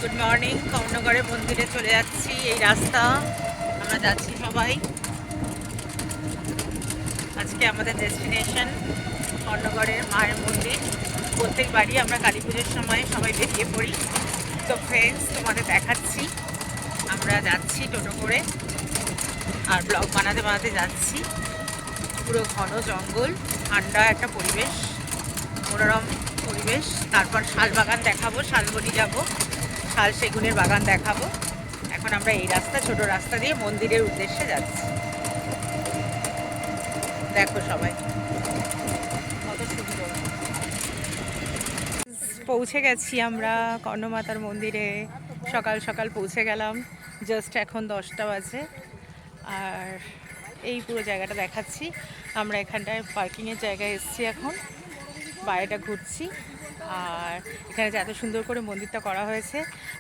Good morning. কর্ণগড়ে মন্দিরে চলে যাচ্ছি। এই রাস্তা আমরা যাচ্ছি সবাই। আজকে আমাদের ডেস্টিনেশন কর্ণগড়ের মায়ের মন্দির। প্রত্যেকবারই আমরা কালী পুজোর সময় সবাই বেরিয়ে পড়ি। তো ফ্রেন্ডস, তোমাদের দেখাচ্ছি আমরা যাচ্ছি টোটো করে, আর ব্লগ বানাতে বানাতে যাচ্ছি। পুরো ঘন জঙ্গল, ঠান্ডা একটা পরিবেশ, মনোরম পরিবেশ। তারপর শাল বাগান দেখাবো, শালবনি যাব, শাল সেগুনের বাগান দেখাবো। এখন আমরা এই রাস্তা, ছোট রাস্তা দিয়ে মন্দিরের উদ্দেশ্যে যাচ্ছি। দেখো সবাই কত সুন্দর। পৌঁছে গেছি আমরা কর্ণমাতার মন্দিরে। সকাল সকাল পৌঁছে গেলাম, জাস্ট এখন 10টা বাজে। আর এই পুরো জায়গাটা দেখাচ্ছি। আমরা এখানটায় পার্কিংয়ের জায়গায় এসেছি, এখন বাইরেটা ঘুরছি। আর এখানে যে এত সুন্দর করে মন্দিরটা করা হয়েছে,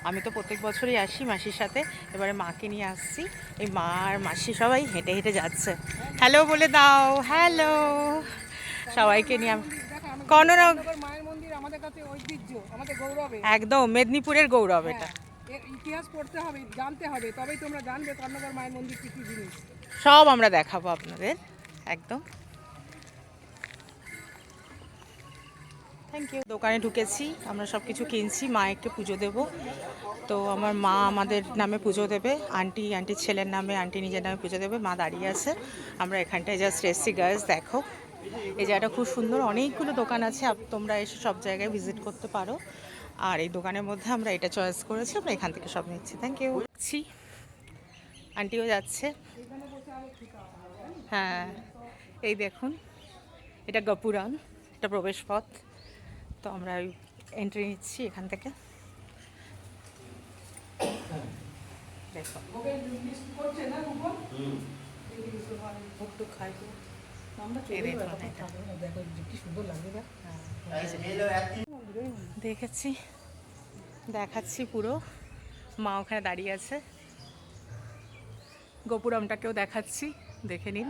আমি তো প্রত্যেক বছরই আসি মাসির সাথে, এবারে মাকে নিয়ে আসছি। এই মা আর মাসি সবাই হেঁটে হেঁটে যাচ্ছে। হ্যালো বলে দাও, হ্যালো সবাইকে নিয়ে। একদম মেদিনীপুরের গৌরব এটা। ইতিহাস পড়তে হবে, জানতে হবে, তবেই তোমরা জানবে কর্ণগড় মায়ের মন্দির কি কি জিনিস। সব আমরা দেখাবো আপনাদের একদম। Thank you. দোকানে ঢুকেছি, আমরা সব কিছু কিনছি, মায়েরকে পুজো দেব। তো আমার মা আমাদের নামে পুজো দেবে, আন্টির ছেলের নামে, আন্টি নিজের নামে পুজো দেবে। মা দাঁড়িয়ে আছে, আমরা এখানটায় জাস্ট এসছি। গাইস দেখো, এই জায়গাটা খুব সুন্দর, অনেকগুলো দোকান আছে, তোমরা এসে সব জায়গায় ভিজিট করতে পারো। আর এই দোকানের মধ্যে আমরা এটা চয়েস করেছি, আমরা এখান থেকে সব নিচ্ছি। Thank you. আন্টিও যাচ্ছে। হ্যাঁ, এই দেখুন, এটা গপুরান, এটা প্রবেশ পথ। তো আমরা এন্ট্রি নিচ্ছি এখান থেকে। দেখো দেখেছি, দেখাচ্ছি পুরো। মা ওখানে দাঁড়িয়ে আছে, গোপুরমটাকেও দেখাচ্ছি, দেখে নিন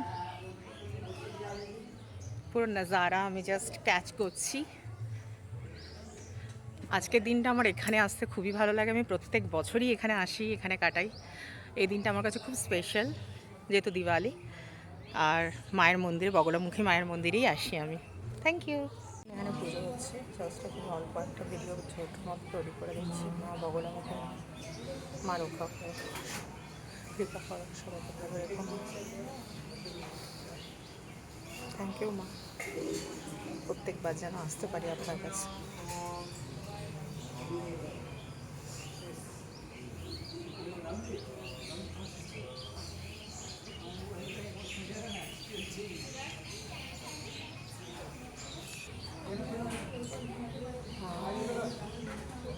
পুরো নাজারা। আমি জাস্ট ক্যাচ করছি। আজকের দিনটা আমার এখানে আসতে খুবই ভালো লাগে। আমি প্রত্যেক বছরই এখানে আসি, এখানে কাটাই। এই দিনটা আমার কাছে খুব স্পেশাল, যেহেতু দিওয়ালি। আর মায়ের মন্দিরে, বগলামুখী মায়ের মন্দিরেই আসি আমি। Thank you. এখানে পুজো হচ্ছে, জাস্ট খুব অল্প একটা ভিডিও ছোট মতো তৈরি করে দিচ্ছি। মা বগলামুখী মা রক্ষা করে, কৃপা করো সবাইকে ভালো এরকম। থ্যাংক ইউ মা, প্রত্যেকবার যেন আসতে পারি আপনার কাছে।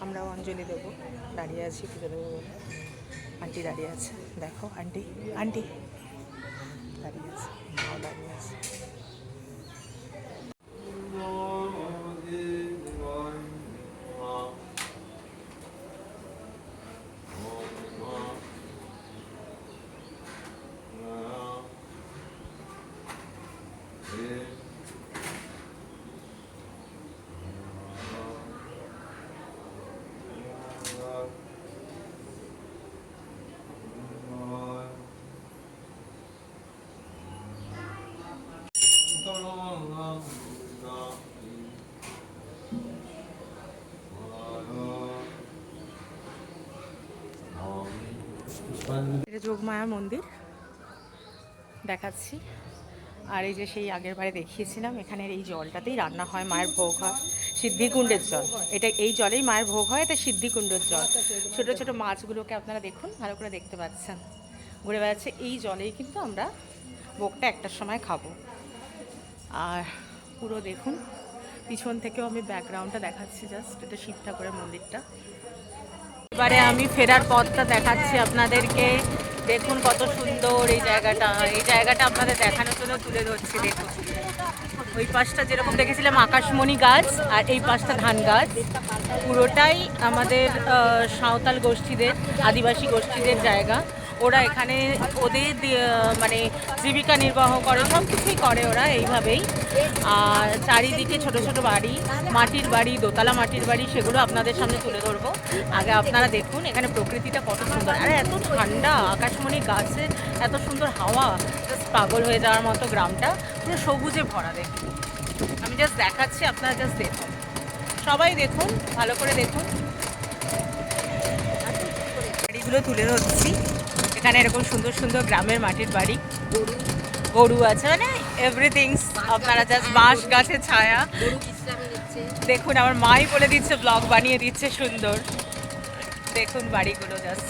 আমরাও অঞ্জলি দেবো, দাঁড়িয়ে আছি পুজো দেবো বলে। আন্টি দাঁড়িয়ে আছে, দেখো আন্টি দাঁড়িয়ে আছে, মাও দাঁড়িয়ে আছে। এটা যোগমায়া মন্দির দেখাচ্ছি। আর এই যে সেই আগের বারে দেখিয়েছিলাম, এখানের এই জলটাতেই রান্না হয়, মায়ের ভোগ হয়, সিদ্ধিকুণ্ডের জল। এটা এই জলেই মায়ের ভোগ হয়, এটা সিদ্ধিকুণ্ডের জল। ছোট ছোট মাছগুলোকে আপনারা দেখুন, ভালো করে দেখতে পাচ্ছেন, ঘুরে বেড়াচ্ছে। এই জলেই কিন্তু আমরা ভোগটা একটার সময় খাবো। আর পুরো দেখুন, পিছন থেকেও আমি ব্যাকগ্রাউন্ডটা দেখাচ্ছি, জাস্ট এটা শিব ঠাকুরের মন্দিরটা। এবারে আমি ফেরার পথটা দেখাচ্ছি আপনাদেরকে। দেখুন কত সুন্দর এই জায়গাটা। এই জায়গাটা আপনাদের দেখানোর জন্য তুলে ধরছি। দেখুন ওই পাশটা যেরকম দেখেছিলাম আকাশমণি গাছ, আর এই পাশটা ধান গাছ। পুরোটাই আমাদের সাঁওতাল গোষ্ঠীদের, আদিবাসী গোষ্ঠীদের জায়গা। ওরা এখানে ওদের মানে জীবিকা নির্বাহ করে, সব কিছুই করে ওরা এইভাবেই। আর চারিদিকে ছোট ছোট বাড়ি, মাটির বাড়ি, দোতলা মাটির বাড়ি, সেগুলো আপনাদের সামনে তুলে ধরবো। আগে আপনারা দেখুন এখানে প্রকৃতিটা কত সুন্দর, আর এত ঠান্ডা, আকাশমণি গাছের এত সুন্দর হাওয়া, জাস্ট পাগল হয়ে যাওয়ার মতো। গ্রামটা পুরো সবুজে ভরা। দেখুন আমি জাস্ট দেখাচ্ছি, আপনারা জাস্ট দেখুন, সবাই দেখুন, ভালো করে দেখুন। বাড়িগুলো তুলে ধরছি। এখানে এরকম সুন্দর সুন্দর গ্রামের মাটির বাড়ি, গরু আছে, মানে এভরিথিংস। আপনারা জাস্ট বাঁশ গাছের ছায়া দেখুন। আমার মাই বলে দিচ্ছে, ব্লগ বানিয়ে দিচ্ছে সুন্দর। দেখুন বাড়িগুলো জাস্ট।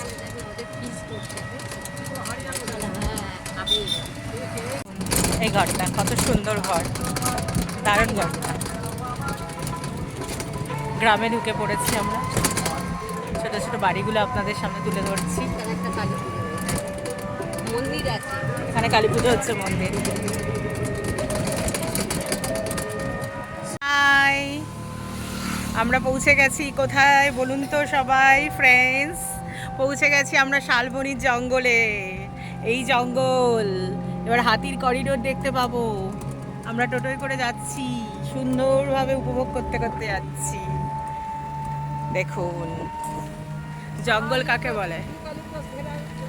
এই ঘরটা কত সুন্দর ঘর, দারুণ ঘরটা। গ্রামে ঢুকে পড়েছি আমরা। ছোট ছোট বাড়িগুলো আপনাদের সামনে তুলে ধরছি। মন্দির আছে, এখানে কালী পুজো হচ্ছে, মন্দির। হাই, আমরা পৌঁছে গেছি কোথায় বলুন তো সবাই ফ্রেন্ডস? পৌঁছে গেছি আমরা শালবনির জঙ্গলে। এই জঙ্গল, এবার হাতির করিডোর দেখতে পাবো। আমরা টোটোয় করে যাচ্ছি, সুন্দরভাবে উপভোগ করতে করতে যাচ্ছি। দেখুন জঙ্গল কাকে বলে।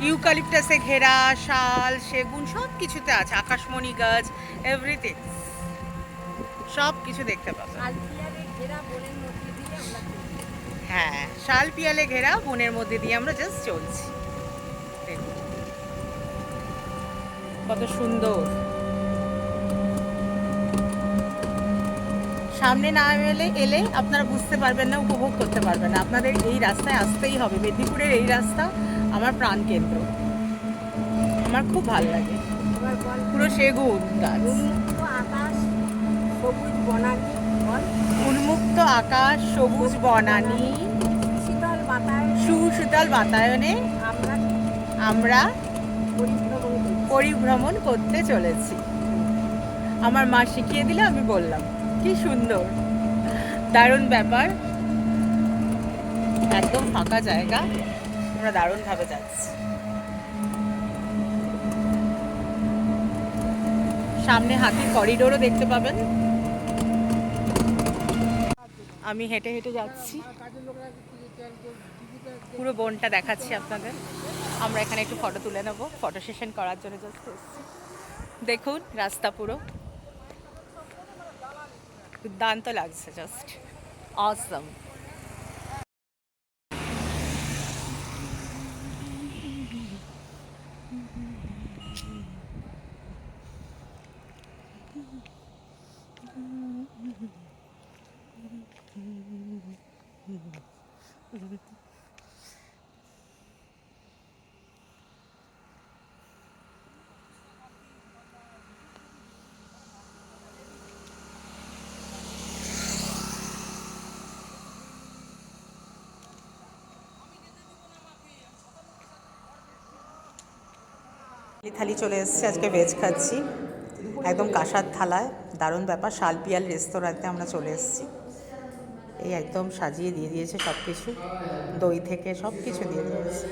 ইউক্যালিপটাসে ঘেরা, শাল, সেগুন সব কিছুতে আছে, আকাশমণি গাছ, এভরিথিং, সব কিছু দেখতে পাবো। হ্যাঁ, শাল পিয়ালে ঘেরা বনের মধ্যে দিয়ে আমরা জাস্ট চলছি। দেখুন কত সুন্দর। সামনে না এলে আপনারা বুঝতে পারবেন না, উপভোগ করতে পারবেন না। আপনাদের এই রাস্তায় আসতেই হবে। মেদিনীপুরের এই রাস্তা আমার প্রাণকেন্দ্র, আমার খুব ভালো লাগে। পুরো সেগুন গাছ, উন্মুক্ত আকাশ, সবুজ বনানী, সুশীতল বাতায়নে আমরা পরিভ্রমণ করতে চলেছি। আমার মা শিখিয়ে দিলে, আমি বললাম, কি সুন্দর, দারুণ ব্যাপার। একদম ফাঁকা জায়গা, আমরা দারুণভাবে যাচ্ছি। সামনে হাতির করিডোরও দেখতে পাবেন। আমি হেঁটে হেঁটে যাচ্ছি, পুরো বনটা দেখাচ্ছি আপনাদের। আমরা এখানে একটু ফটো তুলে নেবো, ফটো সেশন করার জন্য জাস্ট এসেছি। দেখুন রাস্তা পুরো দুর্দান্ত লাগছে, জাস্ট অসম। থালি চলে এসেছে, আজকে ভেজ খাচ্ছি, একদম কাঁসার থালায়, দারুণ ব্যাপার। শালপিয়াল রেস্তোরাঁতে আমরা চলে এসেছি। এই একদম সাজিয়ে দিয়ে দিয়েছে সব কিছু, দই থেকে সব কিছু দিয়ে দিয়েছে।